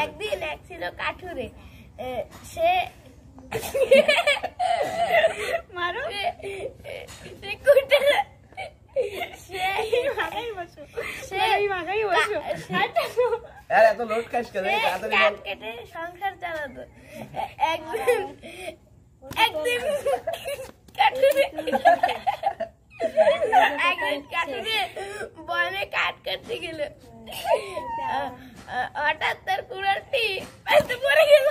একদিন এক ছিল কাঠুরে, সে মারো কেটে সংসার চালাতো। একদিন কাঠুরে বনে কাঠ কাটতে গেল, হঠাৎ তার কুড়ালটি পাশে পড়ে গেল।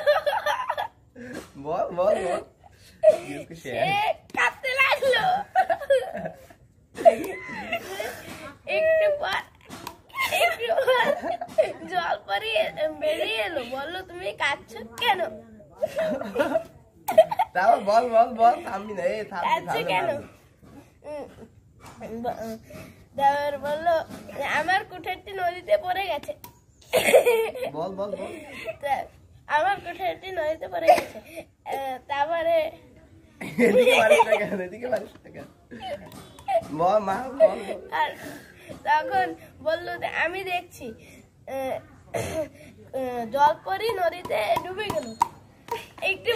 কাঁপতে লাগলো। একটু পর জল পরে বেরিয়ে এলো, বললো তুমি কাঁদছো কেন? কেন? দেওয়ার বললো আমার কুঠারটি নদীতে পড়ে গেছে। আমার কুঠারটি নদীতে পড়ে গেছে। তারপরে তখন বললো আমি দেখছি। জল পরি নদীতে ডুবে গেল। একটু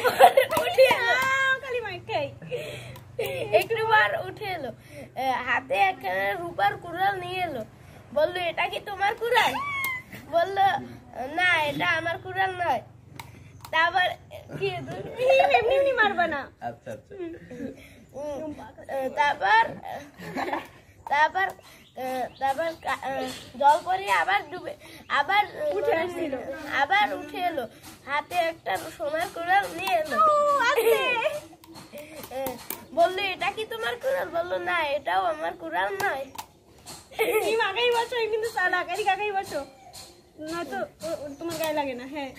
বার উঠে এলো, হাতে একটা রূপার কুড়াল নিয়ে এলো। বললো এটা কি তোমার কুড়াল? বললো না, এটা আমার কুড়াল নয়। তারপর কি এমনি মারবা না। তারপর জল পরে আবার উঠে এলো, হাতে একটা সোনার কুড়াল নিয়ে এলো। বললো এটা কি তোমার কুড়াল? বললো না, এটাও আমার কুড়াল নয়। আগাই বসো, কিন্তু আগাই বসো, নয়তো তোমার গায়ে লাগে না। হ্যাঁ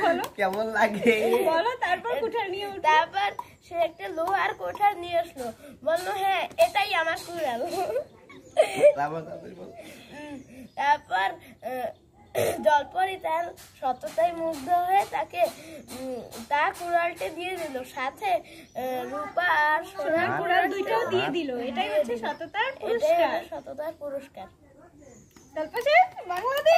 বলো কেমন লাগে বলো। তারপর কুঠার নিয়ে, তারপর সে একটা লোহার কোঠার নিয়ে আসলো। বললো হ্যাঁ এটাই আমার কুড়াল। তারপর জলপরি তার সততায় মুগ্ধ হয়ে তার কুড়ালটা দিয়ে দিল, সাথে রূপা আর সোনার কুড়াল দুইটাও দিয়ে দিল। এটাই হচ্ছে সততার পুরস্কার। তারপরে বাংলাদেশ।